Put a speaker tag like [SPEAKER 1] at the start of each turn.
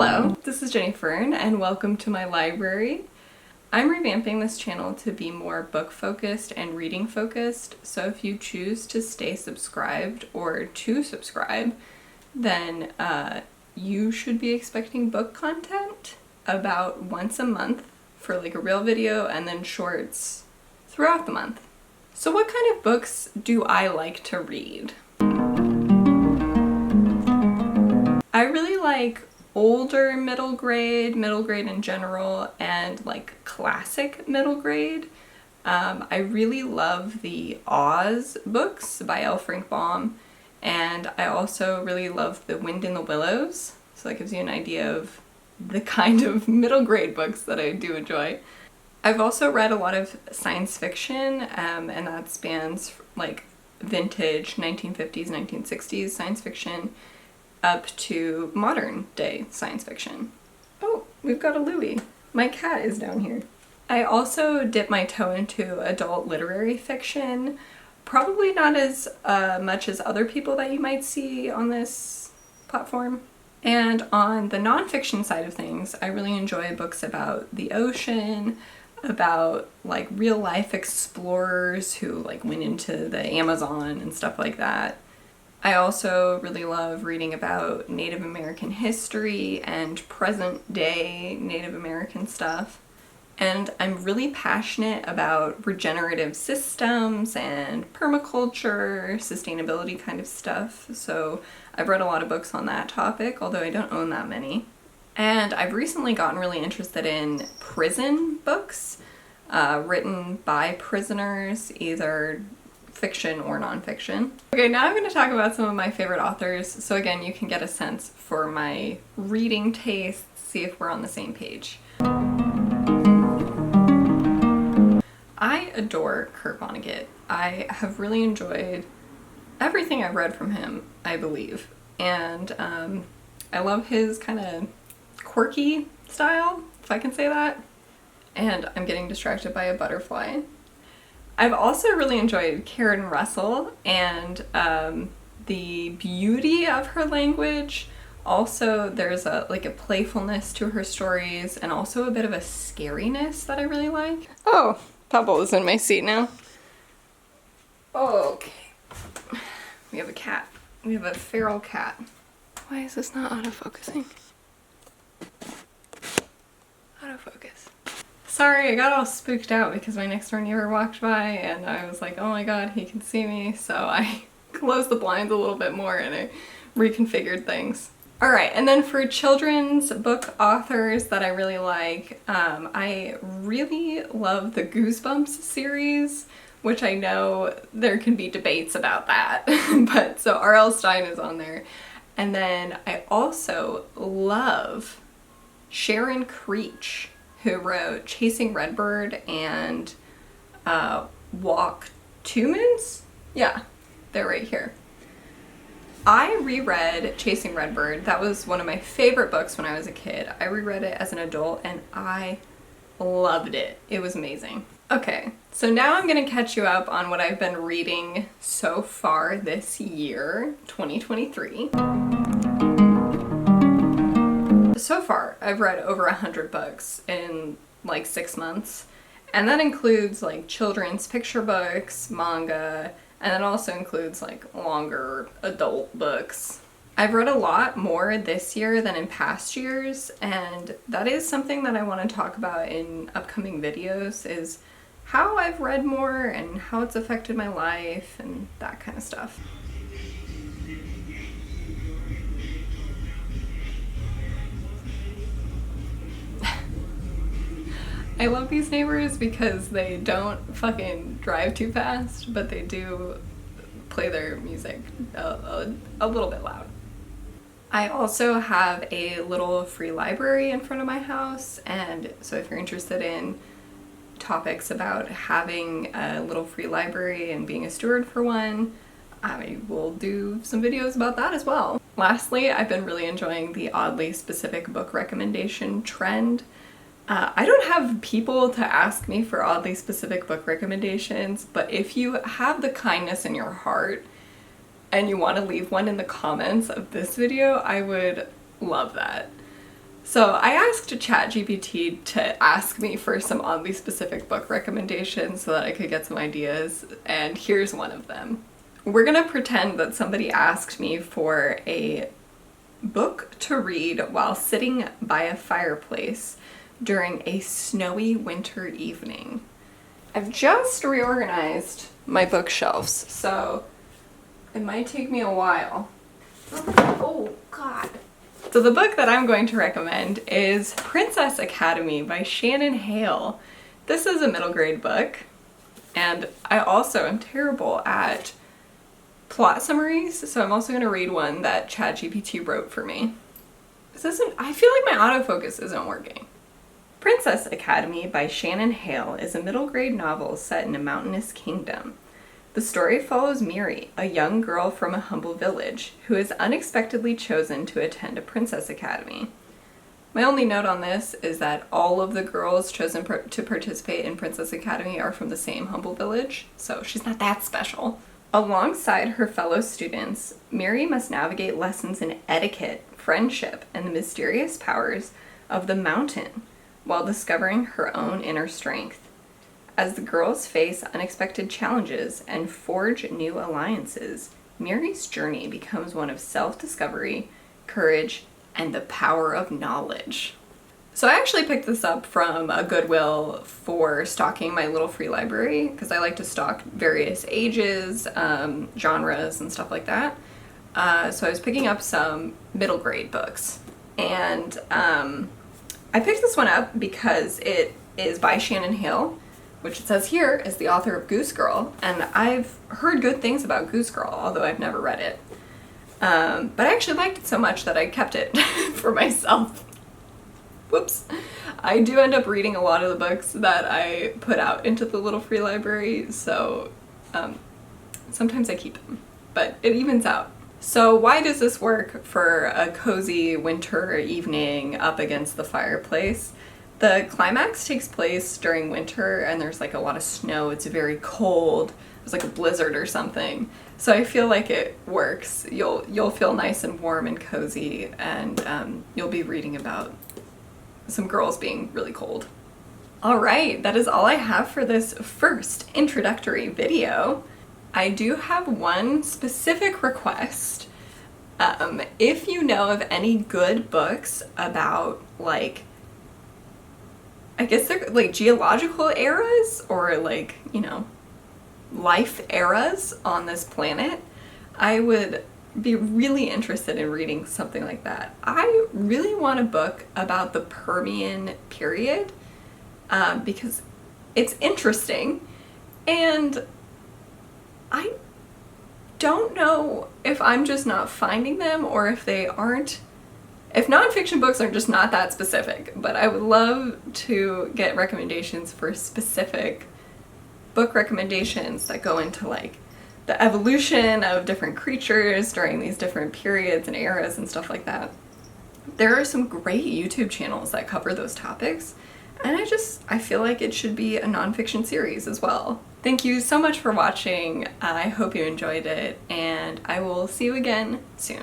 [SPEAKER 1] Hello, this is Jenny Fern and welcome to my library. I'm revamping this channel to be more book focused and reading focused, so if you choose to stay subscribed or to subscribe, then you should be expecting book content about once a month for like a real video and then shorts throughout the month. So what kind of books do I like to read? I really like older middle grade in general, and like classic middle grade. I really love the Oz books by L. Frank Baum, and I also really love The Wind in the Willows, so that gives you an idea of the kind of middle grade books that I do enjoy. I've also read a lot of science fiction, and that spans like vintage 1950s, 1960s science fiction up to modern day science fiction. Oh, we've got a Louie. My cat is down here. I also dip my toe into adult literary fiction, probably not as much as other people that you might see on this platform. And on the nonfiction side of things, I really enjoy books about the ocean, about like real life explorers who like went into the Amazon and stuff like that. I also really love reading about Native American history and present day Native American stuff. And I'm really passionate about regenerative systems and permaculture, sustainability kind of stuff. So I've read a lot of books on that topic, although I don't own that many. And I've recently gotten really interested in prison books written by prisoners, either fiction or nonfiction. Okay, now I'm going to talk about some of my favorite authors, so again you can get a sense for my reading tastes, see if we're on the same page. I adore Kurt Vonnegut. I have really enjoyed everything I've read from him, I believe, and I love his kind of quirky style, if I can say that, and I'm getting distracted by a butterfly. I've also really enjoyed Karen Russell and the beauty of her language. Also, there's a playfulness to her stories and also a bit of a scariness that I really like. Oh, Pebble is in my seat now. Oh, okay. We have a cat. We have a feral cat. Why is this not autofocusing? Autofocus. Sorry, I got all spooked out because my next door neighbor walked by and I was like, oh my god, he can see me, so I closed the blinds a little bit more and I reconfigured things. Alright, and then for children's book authors that I really like, I really love the Goosebumps series, which I know there can be debates about that, but so R.L. Stine is on there. And then I also love Sharon Creech, who wrote Chasing Redbird and Walk Two Moons? Yeah, they're right here. I reread Chasing Redbird. That was one of my favorite books when I was a kid. I reread it as an adult and I loved it. It was amazing. Okay, so now I'm gonna catch you up on what I've been reading so far this year, 2023. So far, I've read over 100 books in like 6 months, and that includes like children's picture books, manga, and it also includes like longer adult books. I've read a lot more this year than in past years, and that is something that I want to talk about in upcoming videos, is how I've read more and how it's affected my life and that kind of stuff. I love these neighbors because they don't fucking drive too fast, but they do play their music a little bit loud. I also have a little free library in front of my house, and so if you're interested in topics about having a little free library and being a steward for one, I will do some videos about that as well. Lastly, I've been really enjoying the oddly specific book recommendation trend. I don't have people to ask me for oddly specific book recommendations, but if you have the kindness in your heart and you want to leave one in the comments of this video, I would love that. So I asked ChatGPT to ask me for some oddly specific book recommendations so that I could get some ideas, and here's one of them. We're gonna pretend that somebody asked me for a book to read while sitting by a fireplace during a snowy winter evening. I've just reorganized my bookshelves, so it might take me a while. Oh, God. So the book that I'm going to recommend is Princess Academy by Shannon Hale. This is a middle grade book, and I also am terrible at plot summaries, so I'm also going to read one that ChatGPT wrote for me. I feel like my autofocus isn't working. Princess Academy by Shannon Hale is a middle grade novel set in a mountainous kingdom. The story follows Miri, a young girl from a humble village, who is unexpectedly chosen to attend a princess academy. My only note on this is that all of the girls chosen to participate in Princess Academy are from the same humble village, so she's not that special. Alongside her fellow students, Miri must navigate lessons in etiquette, friendship, and the mysterious powers of the mountain while discovering her own inner strength. As the girls face unexpected challenges and forge new alliances, Miri's journey becomes one of self-discovery, courage, and the power of knowledge. So I actually picked this up from a Goodwill for stocking my little free library, because I like to stock various ages, genres, and stuff like that. So I was picking up some middle grade books. And I picked this one up because it is by Shannon Hale, which it says here is the author of Goose Girl, and I've heard good things about Goose Girl, although I've never read it. But I actually liked it so much that I kept it for myself. Whoops. I do end up reading a lot of the books that I put out into the little free library, so sometimes I keep them, but it evens out. So why does this work for a cozy winter evening up against the fireplace? The climax takes place during winter and there's like a lot of snow. It's very cold. There's like a blizzard or something. So I feel like it works. You'll feel nice and warm and cozy, and you'll be reading about some girls being really cold. All right, that is all I have for this first introductory video. I do have one specific request. If you know of any good books about, like, I guess they're like geological eras or like, you know, life eras on this planet, I would be really interested in reading something like that. I really want a book about the Permian period because it's interesting, and I don't know if I'm just not finding them or if they aren't, if nonfiction books are just not that specific, but I would love to get recommendations for specific book recommendations that go into like the evolution of different creatures during these different periods and eras and stuff like that. There are some great YouTube channels that cover those topics, and I feel like it should be a nonfiction series as well. Thank you so much for watching. I hope you enjoyed it, and I will see you again soon.